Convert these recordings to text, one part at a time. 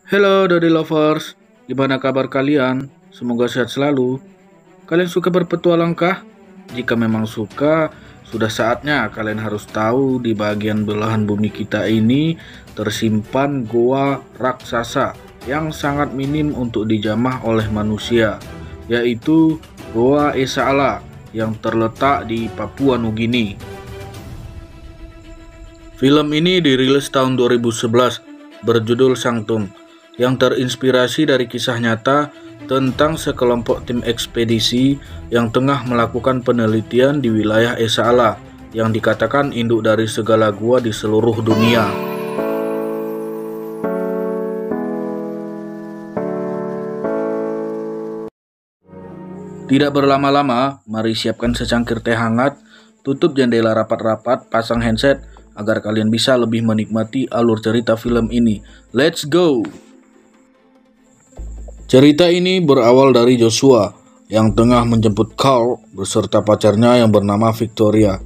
Hello Dodi Lovers, gimana kabar kalian? Semoga sehat selalu. Kalian suka berpetualang kah? Jika memang suka, sudah saatnya kalian harus tahu di bagian belahan bumi kita ini tersimpan goa raksasa yang sangat minim untuk dijamah oleh manusia, yaitu Goa Esa Allah yang terletak di Papua Nugini. Film ini dirilis tahun 2011 berjudul Sanctum, yang terinspirasi dari kisah nyata tentang sekelompok tim ekspedisi yang tengah melakukan penelitian di wilayah Esa Allah yang dikatakan induk dari segala gua di seluruh dunia. Tidak berlama-lama, mari siapkan secangkir teh hangat, tutup jendela rapat-rapat, pasang handset agar kalian bisa lebih menikmati alur cerita film ini. Let's go! Cerita ini berawal dari Joshua yang tengah menjemput Carl beserta pacarnya yang bernama Victoria.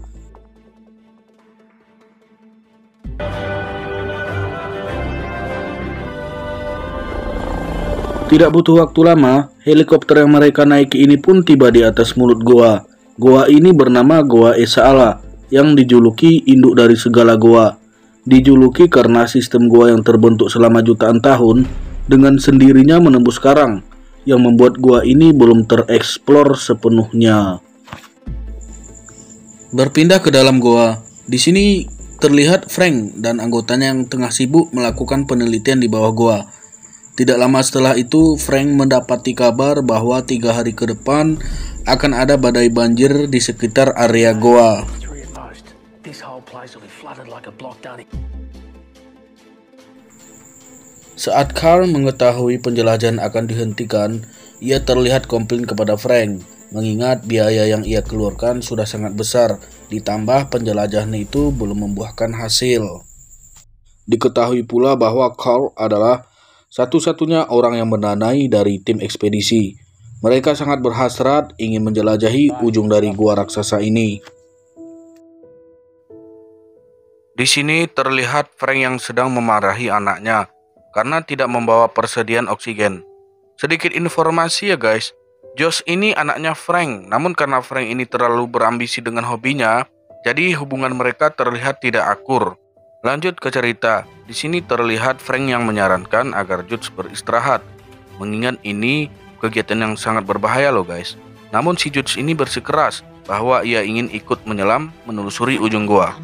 Tidak butuh waktu lama, helikopter yang mereka naiki ini pun tiba di atas mulut goa. Goa ini bernama Goa Esa Allah yang dijuluki induk dari segala goa. Dijuluki karena sistem goa yang terbentuk selama jutaan tahun dengan sendirinya menembus karang, yang membuat gua ini belum tereksplor sepenuhnya. Berpindah ke dalam goa, di sini terlihat Frank dan anggotanya yang tengah sibuk melakukan penelitian di bawah goa. Tidak lama setelah itu, Frank mendapati kabar bahwa 3 hari ke depan akan ada badai banjir di sekitar area goa. Saat Carl mengetahui penjelajahan akan dihentikan, ia terlihat komplain kepada Frank, mengingat biaya yang ia keluarkan sudah sangat besar, ditambah penjelajahan itu belum membuahkan hasil. Diketahui pula bahwa Carl adalah satu-satunya orang yang mendanai dari tim ekspedisi. Mereka sangat berhasrat ingin menjelajahi ujung dari gua raksasa ini. Di sini terlihat Frank yang sedang memarahi anaknya karena tidak membawa persediaan oksigen. Sedikit informasi ya guys, Josh ini anaknya Frank, namun karena Frank ini terlalu berambisi dengan hobinya, jadi hubungan mereka terlihat tidak akur. Lanjut ke cerita, di sini terlihat Frank yang menyarankan agar Josh beristirahat, mengingat ini kegiatan yang sangat berbahaya loh guys. Namun si Josh ini bersikeras bahwa ia ingin ikut menyelam menelusuri ujung gua.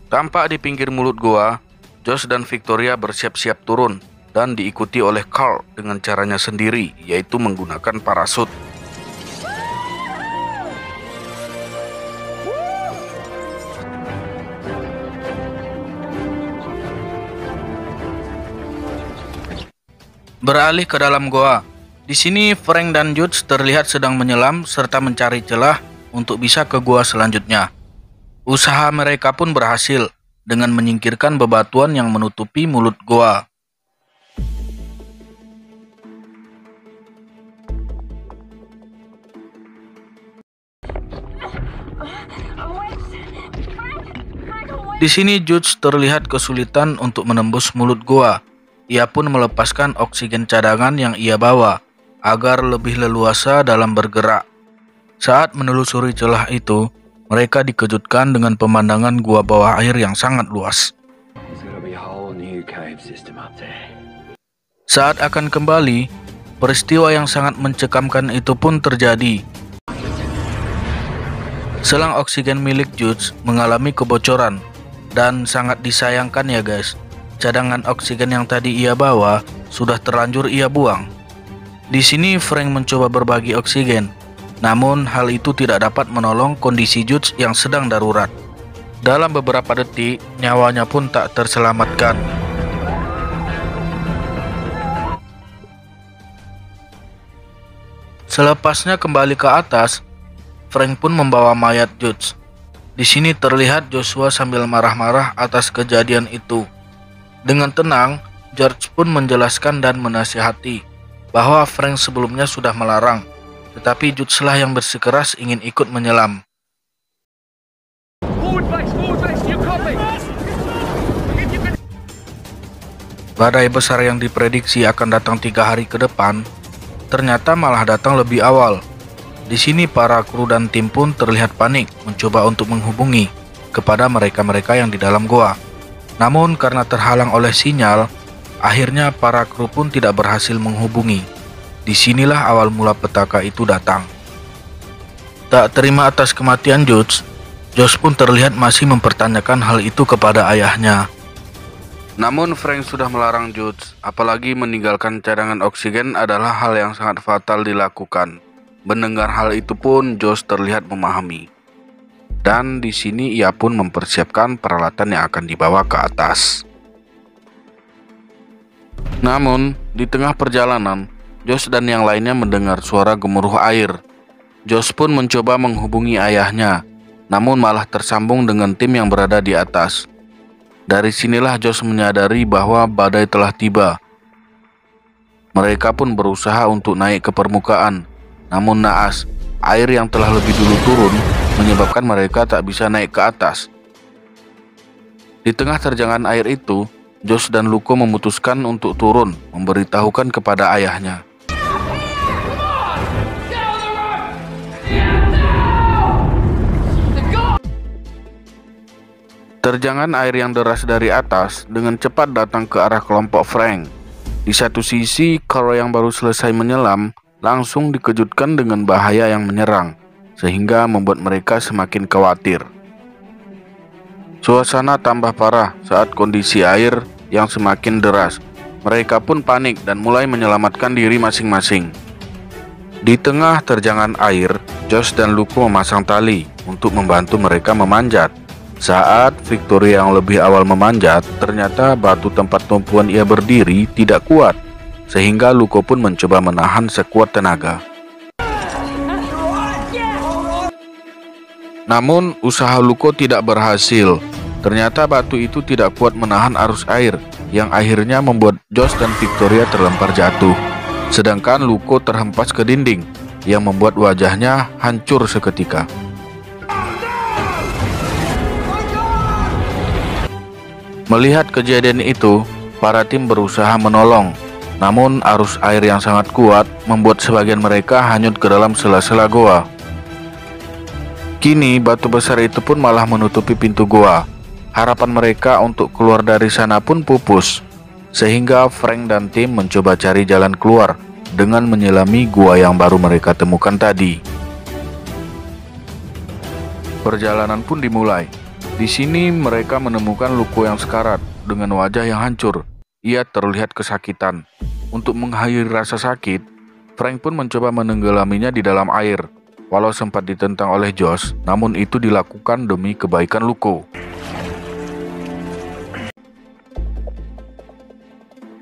Tampak di pinggir mulut goa, Josh dan Victoria bersiap-siap turun dan diikuti oleh Carl dengan caranya sendiri, yaitu menggunakan parasut. Beralih ke dalam goa. Di sini Frank dan Josh terlihat sedang menyelam serta mencari celah untuk bisa ke goa selanjutnya. Usaha mereka pun berhasil dengan menyingkirkan bebatuan yang menutupi mulut goa. Di sini Josh terlihat kesulitan untuk menembus mulut goa. Ia pun melepaskan oksigen cadangan yang ia bawa agar lebih leluasa dalam bergerak. Saat menelusuri celah itu, mereka dikejutkan dengan pemandangan gua bawah air yang sangat luas. Saat akan kembali, peristiwa yang sangat mencekamkan itu pun terjadi. Selang oksigen milik Josh mengalami kebocoran dan sangat disayangkan ya guys. Cadangan oksigen yang tadi ia bawa sudah terlanjur ia buang. Di sini Frank mencoba berbagi oksigen, namun hal itu tidak dapat menolong kondisi Josh yang sedang darurat. Dalam beberapa detik, nyawanya pun tak terselamatkan. Selepasnya kembali ke atas, Frank pun membawa mayat Josh. Di sini terlihat Joshua sambil marah-marah atas kejadian itu. Dengan tenang, George pun menjelaskan dan menasihati bahwa Frank sebelumnya sudah melarang, tetapi Josh lah yang bersikeras ingin ikut menyelam. Forward base, Badai besar yang diprediksi akan datang 3 hari ke depan, ternyata malah datang lebih awal. Di sini para kru dan tim pun terlihat panik mencoba untuk menghubungi kepada mereka-mereka yang di dalam goa. Namun karena terhalang oleh sinyal, akhirnya para kru pun tidak berhasil menghubungi. Disinilah awal mula petaka itu datang. Tak terima atas kematian Josh pun terlihat masih mempertanyakan hal itu kepada ayahnya. Namun Frank sudah melarang Josh, apalagi meninggalkan cadangan oksigen adalah hal yang sangat fatal dilakukan. Mendengar hal itu pun Josh terlihat memahami. Dan di sini ia pun mempersiapkan peralatan yang akan dibawa ke atas. Namun, di tengah perjalanan, Josh dan yang lainnya mendengar suara gemuruh air. Josh pun mencoba menghubungi ayahnya, namun malah tersambung dengan tim yang berada di atas. Dari sinilah Josh menyadari bahwa badai telah tiba. Mereka pun berusaha untuk naik ke permukaan, namun naas, air yang telah lebih dulu turun menyebabkan mereka tak bisa naik ke atas. Di tengah terjangan air itu, Josh dan Luko memutuskan untuk turun, memberitahukan kepada ayahnya. Terjangan air yang deras dari atas dengan cepat datang ke arah kelompok Frank. Di satu sisi, Carl yang baru selesai menyelam langsung dikejutkan dengan bahaya yang menyerang, sehingga membuat mereka semakin khawatir. Suasana tambah parah saat kondisi air yang semakin deras. Mereka pun panik dan mulai menyelamatkan diri masing-masing. Di tengah terjangan air, Josh dan Luko memasang tali untuk membantu mereka memanjat. Saat Victoria yang lebih awal memanjat, ternyata batu tempat tumpuan ia berdiri tidak kuat, sehingga Luko pun mencoba menahan sekuat tenaga. Namun usaha Luko tidak berhasil. Ternyata batu itu tidak kuat menahan arus air, yang akhirnya membuat Josh dan Victoria terlempar jatuh. Sedangkan Luko terhempas ke dinding, yang membuat wajahnya hancur seketika. Melihat kejadian itu, para tim berusaha menolong. Namun arus air yang sangat kuat membuat sebagian mereka hanyut ke dalam sela-sela goa. Kini batu besar itu pun malah menutupi pintu goa. Harapan mereka untuk keluar dari sana pun pupus. Sehingga Frank dan tim mencoba cari jalan keluar dengan menyelami gua yang baru mereka temukan tadi. Perjalanan pun dimulai. Di sini mereka menemukan Luko yang sekarat dengan wajah yang hancur. Ia terlihat kesakitan. Untuk mengakhiri rasa sakit, Frank pun mencoba menenggelaminya di dalam air. Walau sempat ditentang oleh Josh, namun itu dilakukan demi kebaikan Luko.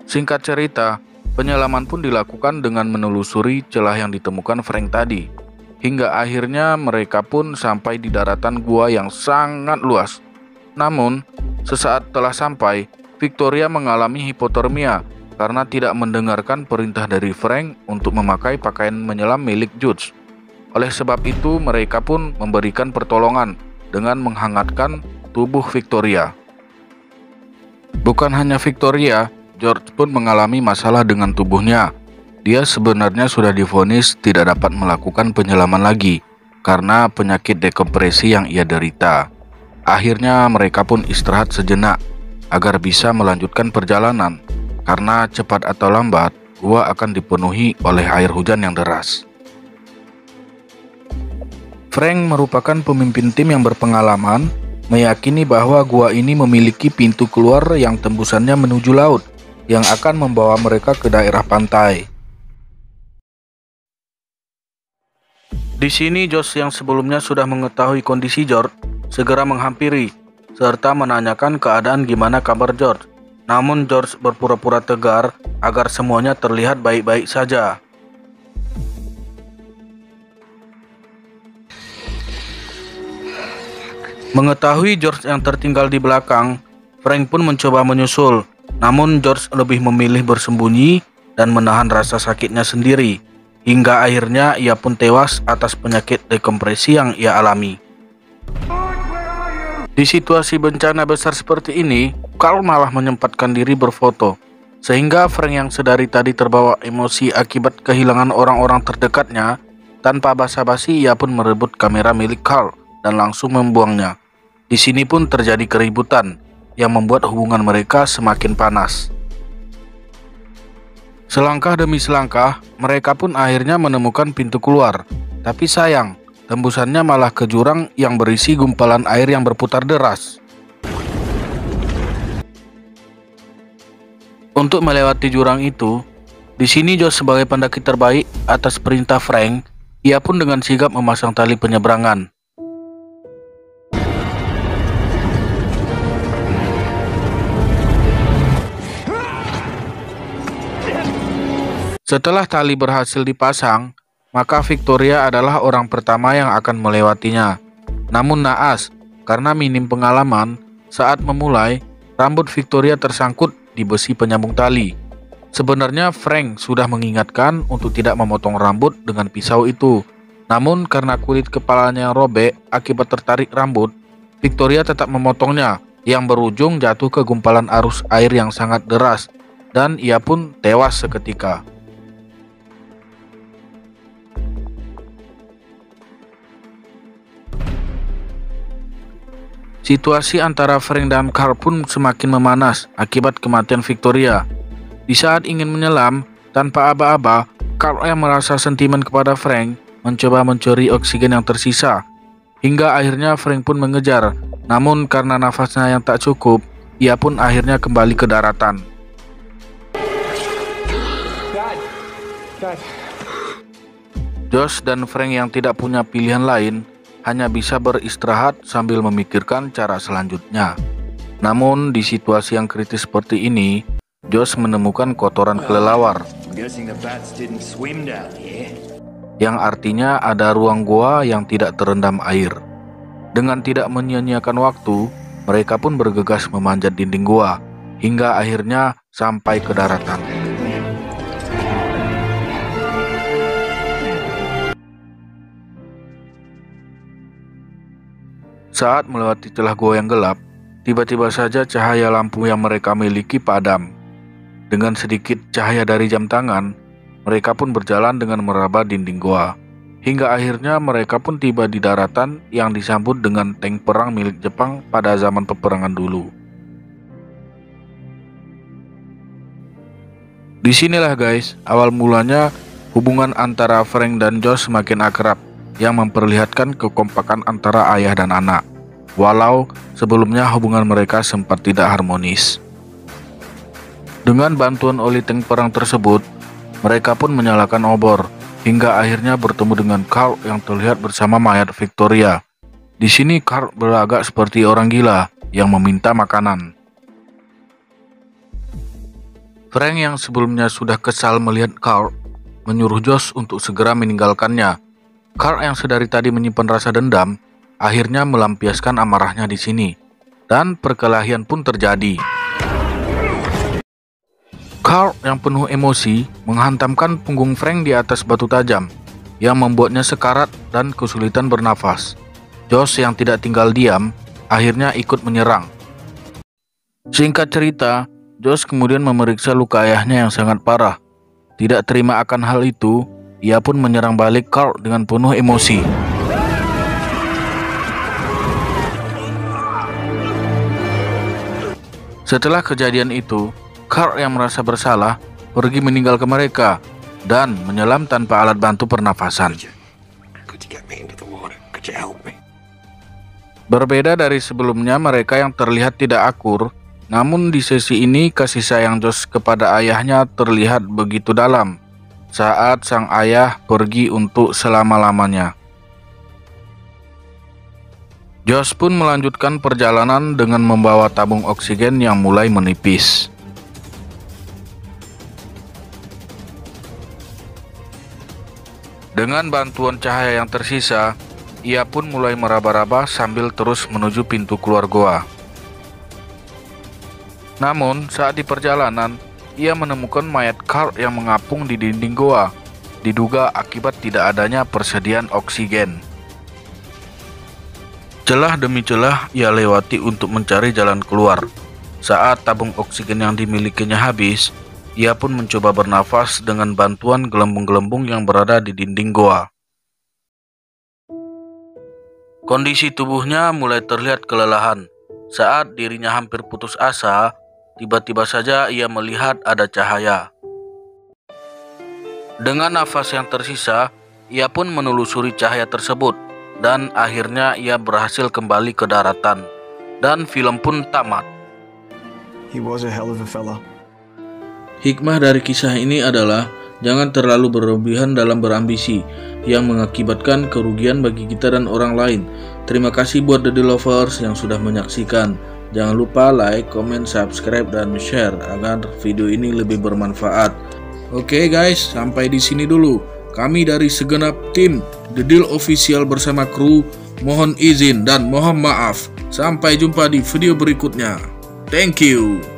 Singkat cerita, penyelaman pun dilakukan dengan menelusuri celah yang ditemukan Frank tadi. Hingga akhirnya mereka pun sampai di daratan gua yang sangat luas. Namun, sesaat telah sampai, Victoria mengalami hipotermia karena tidak mendengarkan perintah dari Frank untuk memakai pakaian menyelam milik Josh. Oleh sebab itu, mereka pun memberikan pertolongan dengan menghangatkan tubuh Victoria. Bukan hanya Victoria, George pun mengalami masalah dengan tubuhnya. Dia sebenarnya sudah divonis tidak dapat melakukan penyelaman lagi karena penyakit dekompresi yang ia derita. Akhirnya mereka pun istirahat sejenak agar bisa melanjutkan perjalanan, karena cepat atau lambat gua akan dipenuhi oleh air hujan yang deras. Frank merupakan pemimpin tim yang berpengalaman, meyakini bahwa gua ini memiliki pintu keluar yang tembusannya menuju laut, yang akan membawa mereka ke daerah pantai. Di sini Josh yang sebelumnya sudah mengetahui kondisi George segera menghampiri serta menanyakan keadaan gimana kabar George. Namun George berpura-pura tegar agar semuanya terlihat baik-baik saja. Mengetahui George yang tertinggal di belakang, Frank pun mencoba menyusul. Namun George lebih memilih bersembunyi dan menahan rasa sakitnya sendiri. Hingga akhirnya ia pun tewas atas penyakit dekompresi yang ia alami. Di situasi bencana besar seperti ini, Carl malah menyempatkan diri berfoto. Sehingga Frank yang sedari tadi terbawa emosi akibat kehilangan orang-orang terdekatnya, tanpa basa-basi ia pun merebut kamera milik Carl dan langsung membuangnya. Di sini pun terjadi keributan yang membuat hubungan mereka semakin panas. Selangkah demi selangkah, mereka pun akhirnya menemukan pintu keluar. Tapi sayang, tembusannya malah ke jurang yang berisi gumpalan air yang berputar deras. Untuk melewati jurang itu, di sini Josh sebagai pendaki terbaik atas perintah Frank, ia pun dengan sigap memasang tali penyeberangan. Setelah tali berhasil dipasang, maka Victoria adalah orang pertama yang akan melewatinya. Namun naas, karena minim pengalaman, saat memulai, rambut Victoria tersangkut di besi penyambung tali. Sebenarnya Frank sudah mengingatkan untuk tidak memotong rambut dengan pisau itu. Namun karena kulit kepalanya yang robek akibat tertarik rambut, Victoria tetap memotongnya, yang berujung jatuh ke gumpalan arus air yang sangat deras, dan ia pun tewas seketika. Situasi antara Frank dan Carl pun semakin memanas akibat kematian Victoria. Di saat ingin menyelam, tanpa aba-aba, Carl yang merasa sentimen kepada Frank mencoba mencuri oksigen yang tersisa. Hingga akhirnya Frank pun mengejar, namun karena nafasnya yang tak cukup, ia pun akhirnya kembali ke daratan. Josh dan Frank yang tidak punya pilihan lain hanya bisa beristirahat sambil memikirkan cara selanjutnya. Namun di situasi yang kritis seperti ini, Josh menemukan kotoran kelelawar, yang artinya ada ruang gua yang tidak terendam air. Dengan tidak menyia-nyiakan waktu, mereka pun bergegas memanjat dinding gua, hingga akhirnya sampai ke daratan. Saat melewati celah gua yang gelap, tiba-tiba saja cahaya lampu yang mereka miliki padam. Dengan sedikit cahaya dari jam tangan, mereka pun berjalan dengan meraba dinding gua. Hingga akhirnya mereka pun tiba di daratan yang disambut dengan tank perang milik Jepang pada zaman peperangan dulu. Disinilah guys, awal mulanya hubungan antara Frank dan Josh semakin akrab, yang memperlihatkan kekompakan antara ayah dan anak, walau sebelumnya hubungan mereka sempat tidak harmonis. Dengan bantuan oli tank perang tersebut, mereka pun menyalakan obor, hingga akhirnya bertemu dengan Carl yang terlihat bersama mayat Victoria. Di sini Carl berlagak seperti orang gila yang meminta makanan. Frank yang sebelumnya sudah kesal melihat Carl, menyuruh Josh untuk segera meninggalkannya. Carl yang sedari tadi menyimpan rasa dendam, akhirnya melampiaskan amarahnya di sini, dan perkelahian pun terjadi. Carl yang penuh emosi menghantamkan punggung Frank di atas batu tajam, yang membuatnya sekarat dan kesulitan bernafas. Josh yang tidak tinggal diam, akhirnya ikut menyerang. Singkat cerita, Josh kemudian memeriksa luka ayahnya yang sangat parah. Tidak terima akan hal itu, ia pun menyerang balik Carl dengan penuh emosi. Setelah kejadian itu, Carl yang merasa bersalah pergi meninggalkan mereka dan menyelam tanpa alat bantu pernafasan. Berbeda dari sebelumnya, mereka yang terlihat tidak akur, namun di sesi ini kasih sayang Josh kepada ayahnya terlihat begitu dalam saat sang ayah pergi untuk selama-lamanya. Josh pun melanjutkan perjalanan dengan membawa tabung oksigen yang mulai menipis. Dengan bantuan cahaya yang tersisa, ia pun mulai meraba-raba sambil terus menuju pintu keluar goa. Namun saat di perjalanan, ia menemukan mayat Carl yang mengapung di dinding goa, diduga akibat tidak adanya persediaan oksigen. Celah demi celah ia lewati untuk mencari jalan keluar. Saat tabung oksigen yang dimilikinya habis, Ia pun mencoba bernafas dengan bantuan gelembung-gelembung yang berada di dinding goa. Kondisi tubuhnya mulai terlihat kelelahan. Saat dirinya hampir putus asa, tiba-tiba saja ia melihat ada cahaya. Dengan nafas yang tersisa, ia pun menelusuri cahaya tersebut dan akhirnya ia berhasil kembali ke daratan. Dan film pun tamat. He was a hell of a fella. Hikmah dari kisah ini adalah jangan terlalu berlebihan dalam berambisi yang mengakibatkan kerugian bagi kita dan orang lain. Terima kasih buat The Lovers yang sudah menyaksikan. Jangan lupa like, comment, subscribe, dan share agar video ini lebih bermanfaat. Oke guys, sampai di sini dulu. Kami dari segenap tim The Deal Official bersama kru mohon izin dan mohon maaf. Sampai jumpa di video berikutnya. Thank you.